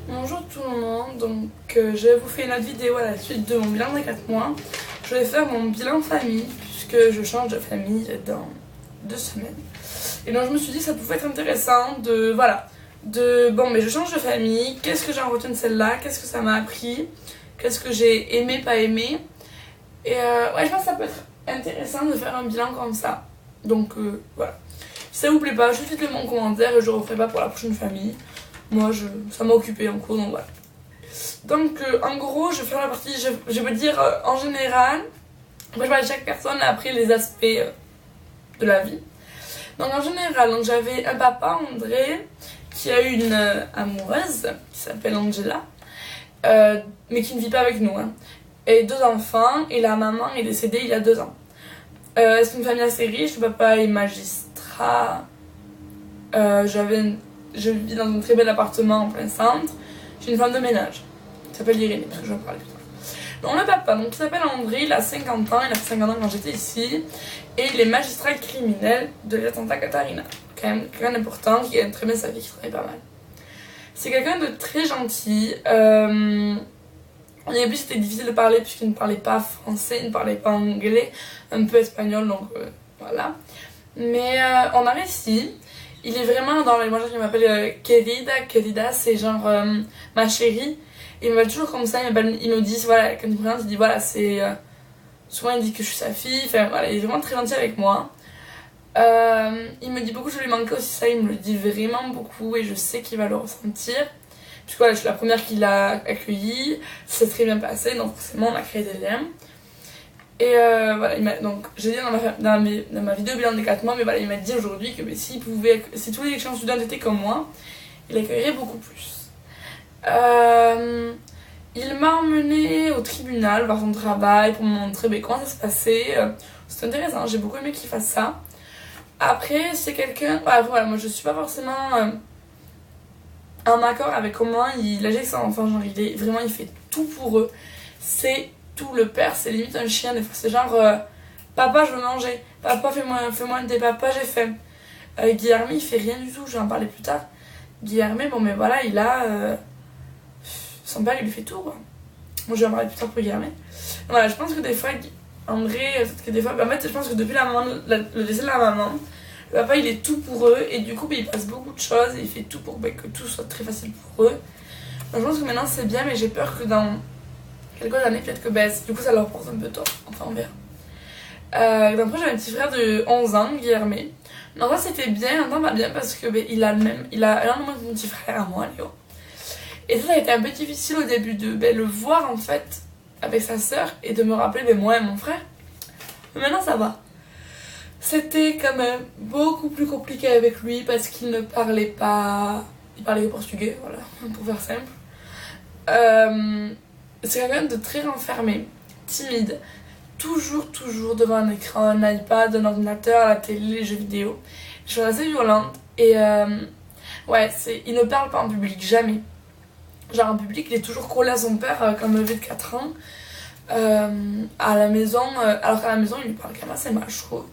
Bonjour tout le monde, donc je vous fais une autre vidéo à la suite de mon bilan des 4 mois. Je vais faire mon bilan famille puisque je change de famille dans 2 semaines. Et donc je me suis dit que ça pouvait être intéressant mais je change de famille, qu'est-ce que j'ai en retenu de celle-là, qu'est-ce que ça m'a appris, qu'est-ce que j'ai aimé, pas aimé. Et je pense que ça peut être intéressant de faire un bilan comme ça. Donc voilà. Si ça vous plaît pas, juste dites-le en commentaire et je referai pas pour la prochaine famille. Moi, ça m'a occupé en cours, donc voilà. Donc, en gros, je vais faire la partie, je veux dire en général. Après, je parle de chaque personne et après les aspects de la vie. Donc, en général, j'avais un papa, André, qui a eu une amoureuse qui s'appelle Angela, mais qui ne vit pas avec nous. Et 2 enfants, et la maman est décédée il y a 2 ans. C'est une famille assez riche, le papa est magistrat. Je vis dans un très bel appartement en plein centre. J'ai une femme de ménage qui s'appelle Irénée, parce que j'en parlais plus tard. Donc le papa, qui s'appelle André, il a 50 ans, il a fait 50 ans quand j'étais ici. Et il est magistrat criminel de la Santa Catarina. Quand même quelqu'un d'important, qui gagne très bien sa vie, qui travaille pas mal. C'est quelqu'un de très gentil. Au début c'était difficile de parler puisqu'il ne parlait pas français, il ne parlait pas anglais, un peu espagnol, donc voilà. Mais on a réussi. Il est vraiment dans les mangeants qui m'appelle Querida, c'est genre ma chérie. Il m'appelle toujours comme ça, il me dit, voilà, quand il me présente, il dit voilà, c'est. Souvent il dit que je suis sa fille, enfin voilà, il est vraiment très gentil avec moi. Il me dit beaucoup, je lui manquais aussi ça, il me le dit vraiment beaucoup et je sais qu'il va le ressentir. Puisque voilà, je suis la première qui l'a accueilli, ça s'est très bien passé, donc forcément on a créé des liens. Et donc j'ai dit dans ma vidéo bilan des 4 mois, mais voilà, il m'a dit aujourd'hui que si tous les échanges étudiants étaient comme moi, il accueillerait beaucoup plus. Il m'a emmené au tribunal voir son travail pour me montrer comment ça se passait. C'est intéressant, j'ai beaucoup aimé qu'il fasse ça. Après, c'est quelqu'un. Voilà, moi je suis pas forcément en accord avec comment il agit avec son enfant. Genre, il fait tout pour eux. C'est tout, le père, c'est limite un chien. Des fois, c'est genre papa, je veux manger. Papa, fais-moi un thé. Papa, j'ai faim. Guillermé, il fait rien du tout. Je vais en parler plus tard. Guillermé, mais voilà, il a. Son père, il lui fait tout, quoi. Moi, je vais en parler plus tard pour Guillermé. Voilà, je pense que des fois, André, peut-être que des fois. En fait, je pense que depuis le décès de la maman, le papa, il est tout pour eux. Et du coup, il passe beaucoup de choses. Et il fait tout pour que tout soit très facile pour eux. Donc, je pense que maintenant, c'est bien, mais j'ai peur que dans quelques années, peut-être que du coup ça leur porte un peu tort, enfin on verra. Après j'avais un petit frère de 11 ans, Guillermé. Non, ça c'était bien, un temps pas bien parce que il a un an de moins que mon petit frère à moi, Léo. Et ça a été un peu difficile au début de le voir en fait avec sa sœur et de me rappeler moi et mon frère. Mais maintenant ça va. C'était quand même beaucoup plus compliqué avec lui parce qu'il ne parlait pas. Il parlait que portugais, voilà, pour faire simple. C'est quelqu'un de très renfermé, timide, toujours devant un écran, un iPad, un ordinateur, la télé, les jeux vidéo. Je suis assez violente et il ne parle pas en public, jamais. Genre en public, il est toujours collé à son père comme un bébé de 4 ans. À la maison, alors qu'à la maison, il lui parle quand même assez mal, je trouve.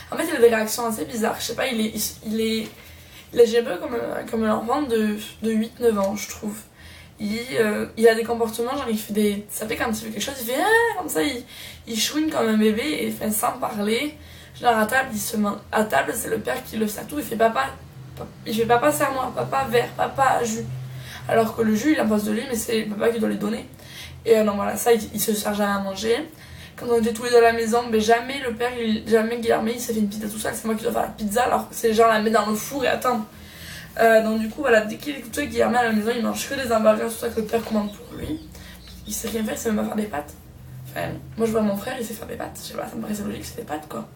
En fait, il a des réactions assez bizarres, je sais pas, il agit un peu comme un enfant de 8-9 ans, je trouve. Il a des comportements, genre ça fait quand il fait quelque chose, il fait comme ça, il chouine comme un bébé et sans parler. Genre à table, c'est le père qui le sert tout, il fait papa serre-moi, papa verre, papa jus. Alors que le jus il est en face de lui, mais c'est le papa qui doit lui donner. Et non voilà, ça il se sert jamais à manger. Quand on était tous les deux à la maison, jamais le père, jamais Guillermé il s'est fait une pizza tout seul, c'est moi qui dois faire la pizza, alors que c'est genre la mettre dans le four et attendre. Donc du coup voilà, dès qu'il écoute Guillermé à la maison, il mange que des hamburgers, tout ça que le père commande pour lui. Il sait rien faire, il sait même pas faire des pâtes. Enfin, moi je vois mon frère, il sait faire des pâtes, je sais pas, ça me paraissait logique, c'est des pâtes quoi.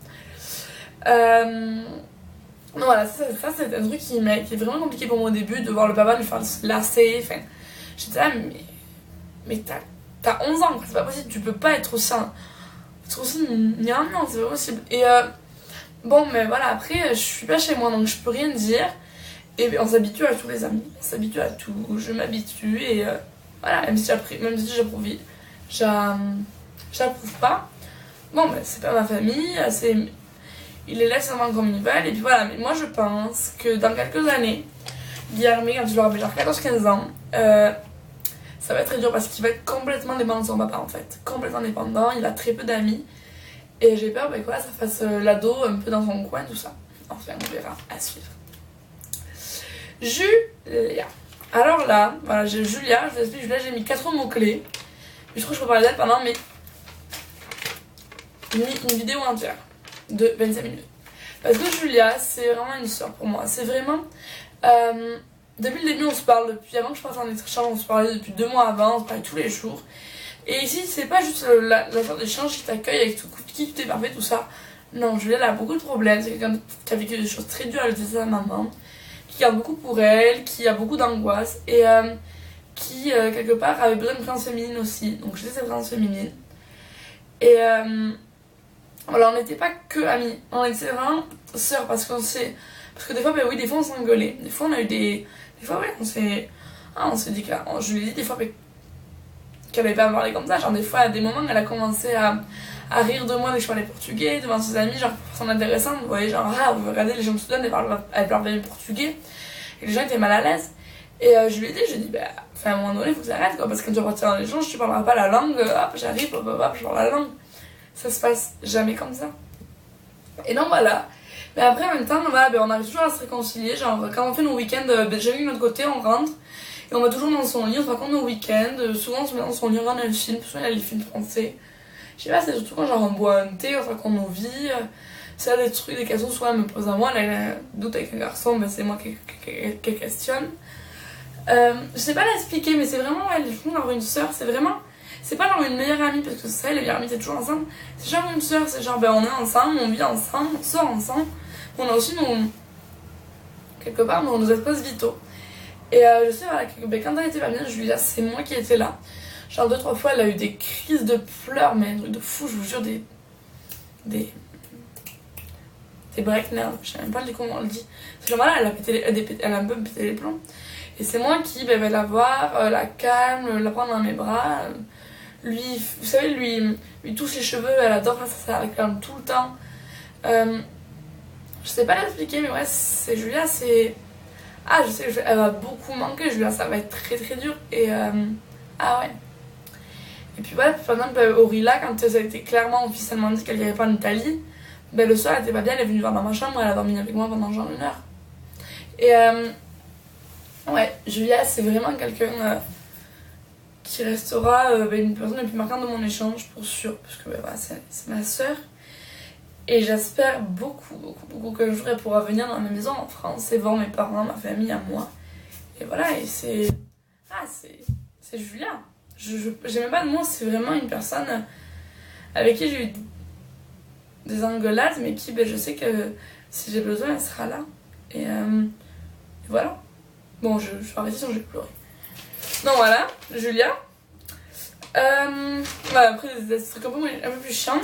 Donc voilà, ça c'est un truc qui est vraiment compliqué pour moi au début, de voir le papa lui faire se lasser. Enfin, j'étais là, mais t'as 11 ans, c'est pas possible, tu peux pas être aussi non, c'est pas possible. Et mais voilà, après je suis pas chez moi donc je peux rien dire. Et on s'habitue à tous les amis, on s'habitue à tout, je m'habitue et voilà, même si j'approuve pas, c'est pas ma famille, il les laisse vraiment comme ils veulent, et puis voilà, mais moi je pense que dans quelques années, Guillermé, quand il aura genre 14-15 ans, ça va être très dur parce qu'il va être complètement dépendant de son papa en fait. Complètement dépendant, il a très peu d'amis. Et j'ai peur que ça fasse l'ado un peu dans son coin, tout ça. Enfin, on verra, à suivre. Julia. Alors là, voilà, j'ai Julia, je vous explique, Julia, j'ai mis 4 mots-clés. Je trouve que je peux parler d'elle pendant une vidéo entière de 25 minutes. Parce que Julia, c'est vraiment une soeur pour moi. C'est vraiment... depuis le début, on se parle depuis avant que je parte en échange, on se parlait depuis 2 mois avant, on se parlait tous les jours. Et ici, c'est pas juste la sorte d'échange qui t'accueille avec tout qui tout est parfait, tout ça. Non, Julia, elle a beaucoup de problèmes. C'est quelqu'un qui a vécu des choses très dures avec sa maman, qui garde beaucoup pour elle, qui a beaucoup d'angoisse et qui, quelque part, avait besoin de présence féminine aussi. Donc, j'étais cette présence féminine. Et voilà, on n'était pas que amis, on était vraiment sœurs parce qu'on s'est. Parce que des fois, ben oui, des fois on s'engueulait. Des fois, on a eu des. Des fois, ouais, on s'est dit que. Je lui ai dit des fois qu'elle avait pas à me parler comme ça. Genre, des fois, à des moments, elle a commencé à rire de moi dès que je parlais portugais devant ses amis, genre pour son intéressante. Vous voyez, genre, vous regardez les gens de Soudan, elle parle bien portugais. Et les gens étaient mal à l'aise. Et je lui ai dit, à un moment donné, il faut que ça arrête, quoi. Parce que quand tu vas partir dans l'échange, tu parleras pas la langue, hop, j'arrive, hop, je parle la langue. Ça se passe jamais comme ça. Et donc voilà. Mais après, en même temps, voilà, on arrive toujours à se réconcilier. Genre, quand on fait nos week-ends, chacun de notre côté, on rentre. Et on va toujours dans son lit, on se raconte nos week-ends. Souvent, on se met dans son lit, on regarde un film. Souvent, il y a les films français. Je sais pas, c'est surtout quand genre, on boit un thé, on se raconte nos vies. S'il y a des trucs, des questions, soit elle me pose à moi. Elle a un doute avec un garçon, c'est moi qui questionne. Je sais pas l'expliquer, mais c'est vraiment, ouais, genre une sœur, c'est vraiment. C'est pas genre une meilleure amie, parce que ça, les meilleures amies, c'est toujours ensemble. C'est genre une sœur, c'est genre, on est ensemble, on vit ensemble, on sort ensemble. On a aussi quelque part, nos espaces vitaux. Et je sais, voilà, quand elle était pas bien, Julia, c'est moi qui étais là. Genre 2-3 fois, elle a eu des crises de pleurs, mais un truc de fou, je vous jure, des breakdowns, je sais même pas comment on le dit. C'est genre, voilà, elle a un peu pété les plombs. Et c'est moi qui vais la voir, la calme, la prendre dans mes bras. Lui, vous savez, lui touche les cheveux, elle adore ça, elle calme tout le temps. Je sais pas l'expliquer, mais ouais, c'est Julia, c'est. Ah, je sais, elle va beaucoup manquer, Julia, ça va être très très dur. Et ah ouais. Et puis voilà, par exemple, Aurilla, quand ça a été clairement officiellement dit qu'elle irait pas en Italie, le soir elle était pas bien, elle est venue voir dans ma chambre, elle a dormi avec moi pendant genre 1 heure. Et ouais, Julia, c'est vraiment quelqu'un qui restera une personne la plus marquante de mon échange, pour sûr, parce que voilà, c'est ma soeur. Et j'espère beaucoup qu'un jour elle pourra venir dans ma maison en France et voir mes parents, ma famille à moi. Et voilà, et c'est. Ah, c'est Julia. J'ai même pas de mots, c'est vraiment une personne avec qui j'ai eu des engueulades, mais qui, je sais que si j'ai besoin, elle sera là. Et voilà. Bon, je vais arrêter sinon je vais pleurer. Donc voilà, Julia. Voilà, après, c'est des trucs un peu plus chiants.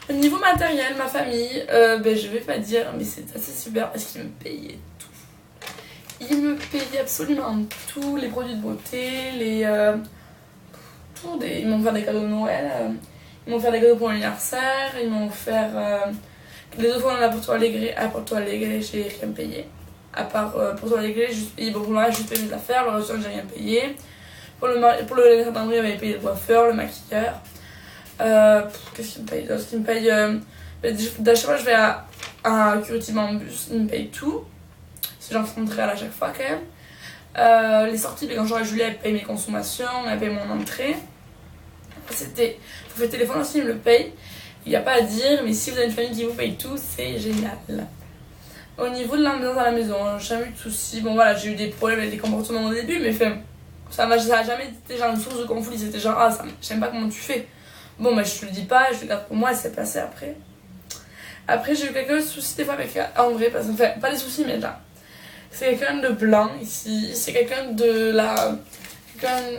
Au niveau matériel, ma famille, je vais pas dire, mais c'est assez super parce qu'ils me payaient tout. Ils me payaient absolument tout, les produits de beauté, ils m'ont offert des cadeaux de Noël, ils m'ont offert des cadeaux pour l'anniversaire, ils m'ont offert les 2 fois on a pour Porto Alegre, j'ai rien payé. À part pour Porto Alegre, pour le mariage, j'ai payé mes affaires, le restaurant, j'ai rien payé. Pour le l'anniversaire d'André, j'avais payé le coiffeur, le maquilleur. Qu'est-ce qu'il me paye d'autre? Il me paye. À chaque fois, je vais à Curitiba en bus, il me paye tout. C'est genre 30 réals à chaque fois quand même. Les sorties, quand je Julia, elle paye mes consommations, elle paye mon entrée. C'était. Pour le téléphone aussi, il me le paye. Il n'y a pas à dire, mais si vous avez une famille qui vous paye tout, c'est génial. Au niveau de l'ambiance à la maison, j'ai jamais eu de soucis. Bon voilà, j'ai eu des problèmes avec des comportements au début, mais ça a jamais été genre une source de conflit. C'était genre, j'aime pas comment tu fais. Bon, je te le dis pas, je le garde pour moi, et c'est passé après. Après, j'ai eu quelques soucis des fois avec André, parce que, enfin, pas des soucis, mais là, c'est quelqu'un de blanc ici, c'est quelqu'un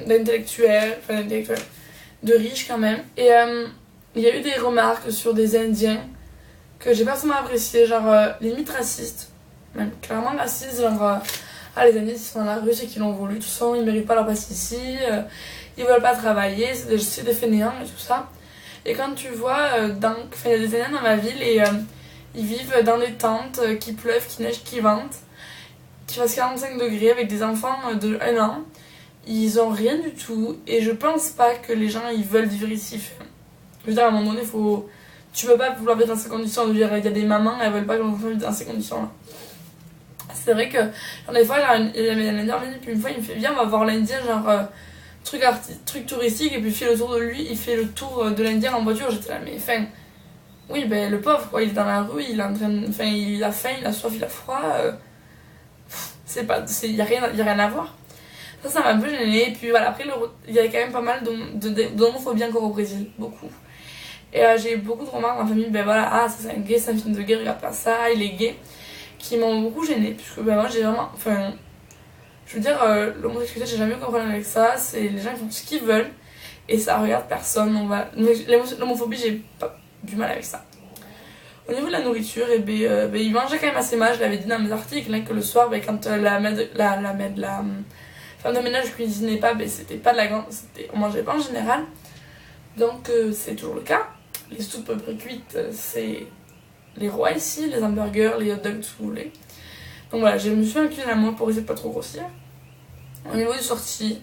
d'intellectuel, de riche quand même. Et il y a eu des remarques sur des Indiens que j'ai personnellement appréciées, genre limite racistes, même clairement racistes, genre les Indiens qui sont dans la rue, c'est qu'ils l'ont voulu, tout ça, ils méritent pas leur place ici, ils veulent pas travailler, c'est des fainéants et tout ça. Et quand tu vois, il y a des Indiens dans ma ville et ils vivent dans des tentes qui pleuvent, qui neigent, qui ventent. qu'il fasse 45 degrés avec des enfants de 1 an. Ils ont rien du tout et je pense pas que les gens ils veulent vivre ici. Je veux dire, à un moment donné, tu peux pas vouloir vivre dans ces conditions. Il y a des mamans, elles veulent pas que leurs enfants vivent dans ces conditions-là. C'est vrai que, genre, des fois, il y avait un Indien, puis une fois, il me fait viens, on va voir l'Indien, genre, truc touristique, et puis il fait le tour de lui, il fait le tour de l'Indien en voiture. J'étais là, mais enfin, oui, ben le pauvre, quoi, il est dans la rue, il est en train de, enfin, il a faim, il a soif, il a froid. Il y a rien à voir. Ça m'a un peu gênée. Et puis voilà, après, il y avait quand même pas mal d'homophobie encore au Brésil, beaucoup. Et j'ai eu beaucoup de remarques dans ma famille, ben voilà, ah, ça c'est un gay, c'est un film de gay, regarde pas ça, il est gay, qui m'ont beaucoup gênée, puisque ben moi j'ai vraiment, enfin, je veux dire, l'homosexualité, j'ai jamais eu de problème avec ça, c'est les gens qui font ce qu'ils veulent, et ça regarde personne, l'homophobie, j'ai pas du mal avec ça. Au niveau de la nourriture, et il mangeait quand même assez mal, je l'avais dit dans mes articles, hein, que le soir, quand la femme de ménage cuisinait pas, c'était pas de la grande, on mangeait pas en général. Donc c'est toujours le cas. Les soupes pré-cuites, c'est les rois ici, les hamburgers, les hot dogs, tout ce que vous voulez. Donc voilà, je me suis fait un cuisine à moi pour essayer de pas trop grossir. Au niveau des sorties,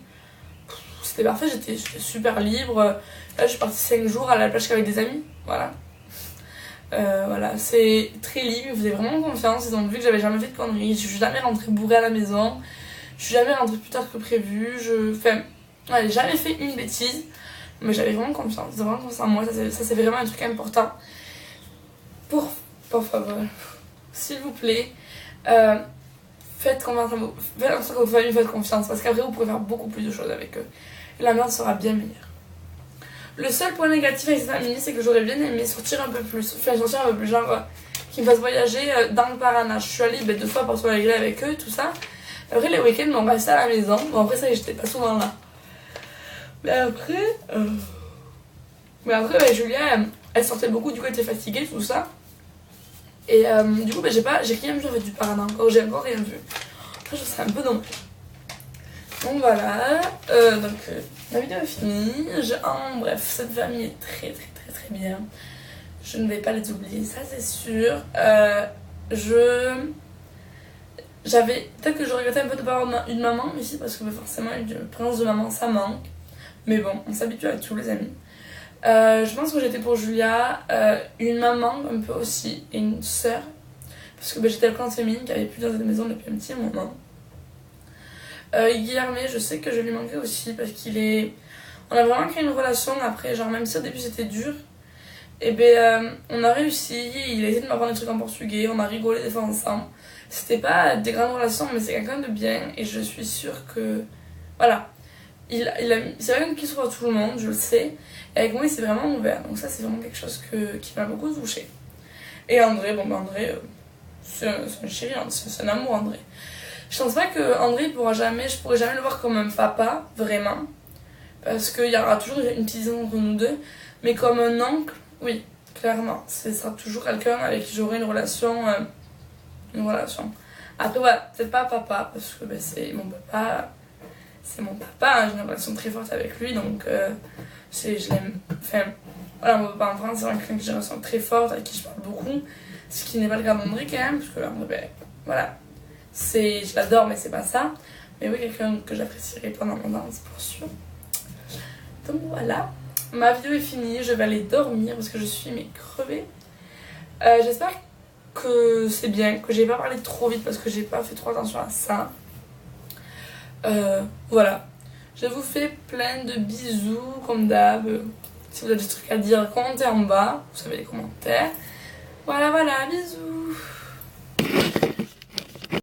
c'était parfait, j'étais super libre. Là, je suis partie 5 jours à la plage qu'avec des amis. Voilà. Voilà, c'est très libre, ils me faisaient vraiment confiance. Ils ont vu que j'avais jamais fait de conneries. Je suis jamais rentrée bourrée à la maison. Je suis jamais rentrée plus tard que prévu. Enfin, j'ai jamais fait une bêtise. Mais j'avais vraiment confiance, vraiment confiance en moi, ça c'est vraiment un truc important. Pour favor, s'il vous plaît, faites confiance en vous, faites en sorte que votre famille faites confiance, parce qu'après vous pourrez faire beaucoup plus de choses avec eux. Et la merde sera bien meilleure. Le seul point négatif avec cette famille, c'est que j'aurais bien aimé sortir un peu plus, genre, qu'ils me fassent voyager dans le Paraná. Je suis allée 2 fois pour Porto Alegre avec eux, tout ça. Après les week-ends, on restait à la maison, bon après ça j'étais pas souvent là. Mais après Julia, elle sortait beaucoup, du coup elle était fatiguée, tout ça. Et du coup, j'ai rien vu en fait du Paraná encore, j'ai encore rien vu. Après, je serais un peu dommage. Donc voilà, la vidéo est finie. Bref, cette famille est très très très très bien. Je ne vais pas les oublier, ça c'est sûr. Peut-être que je regrettais un peu de pas avoir une maman ici, parce que forcément, une présence de maman, ça manque. Mais bon, on s'habitue à tous les amis. Je pense que j'étais pour Julia, une maman un peu aussi, et une sœur. Parce que j'étais le camp féminine qui avait plus dans cette maison depuis un petit moment. Guilherme, je sais que je lui manquais aussi parce on a vraiment créé une relation après, genre même si au début c'était dur. Et on a réussi, il a essayé de m'apprendre des trucs en portugais, on a rigolé des fois ensemble. C'était pas des grandes relations, mais c'est quelqu'un de bien et je suis sûre que... Voilà. C'est quelqu'un qui s'ouvre à tout le monde, je le sais. Et avec moi, il s'est vraiment ouvert. Donc ça, c'est vraiment quelque chose qui m'a beaucoup touchée. Et André, André, c'est un chéri, c'est un amour, André. Je pense pas que André, je pourrais jamais le voir comme un papa, vraiment. Parce qu'il y aura toujours une petite distance entre nous deux. Mais comme un oncle, oui, clairement. Ce sera toujours quelqu'un avec qui j'aurai une relation. Après, voilà, peut-être pas papa, parce que c'est mon papa. C'est mon papa, j'ai une relation très forte avec lui, donc je l'aime. Enfin, voilà, mon papa en France, c'est quelqu'un que j'ai une relation très forte, avec qui je parle beaucoup. Ce qui n'est pas le cas d'André quand même, parce que André, voilà. Je l'adore, mais c'est pas ça. Mais oui, quelqu'un que j'apprécierai pendant mon danse, pour sûr. Donc voilà, ma vidéo est finie, je vais aller dormir parce que je suis crevée. J'espère que c'est bien, que j'ai pas parlé trop vite parce que j'ai pas fait trop attention à ça. Voilà, je vous fais plein de bisous comme d'hab. Si vous avez des trucs à dire, commentez en bas, vous savez les commentaires. Voilà, bisous.